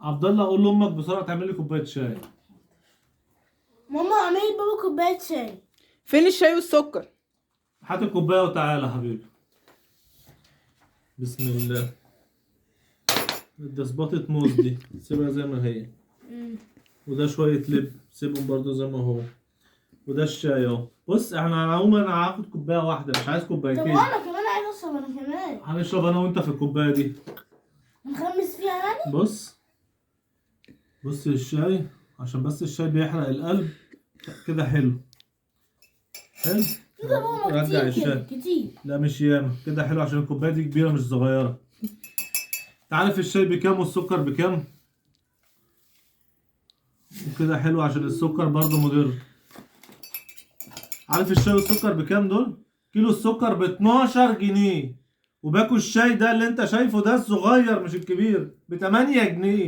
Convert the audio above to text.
عبد الله قول لامك بسرعه تعمل لي كوبايه شاي. ماما اعملي بابا كوباية شاي. فين الشاي والسكر؟ هات الكوبايه وتعالى يا حبيبي. بسم الله. ده سباطة موز دي سيبها زي ما هي. وده شوية لب سيبهم برضو زي ما هو. وده الشاي اهو. بص احنا عموما انا هاخد كوباية واحدة مش عايز طب كوبايتين. وانا كمان عايزة اشرب انا كمان. هنشرب انا وانت في الكوباية دي. نخمس فيها يعني؟ بص الشاي عشان بس الشاي بيحرق القلب. كده حلو. حلو. كده ماما رجع كتير الشاي. كده كتير. لا مش ياما كده حلو عشان الكوباية دي كبيرة مش صغيرة. تعرف الشاي بكام والسكر بكام؟ وكده حلو عشان السكر برضو مضر. عارف الشاي والسكر بكام دول؟ كيلو السكر ب 12 جنيه. وباكو الشاي ده اللي انت شايفه ده الصغير مش الكبير ب 8 جنيه.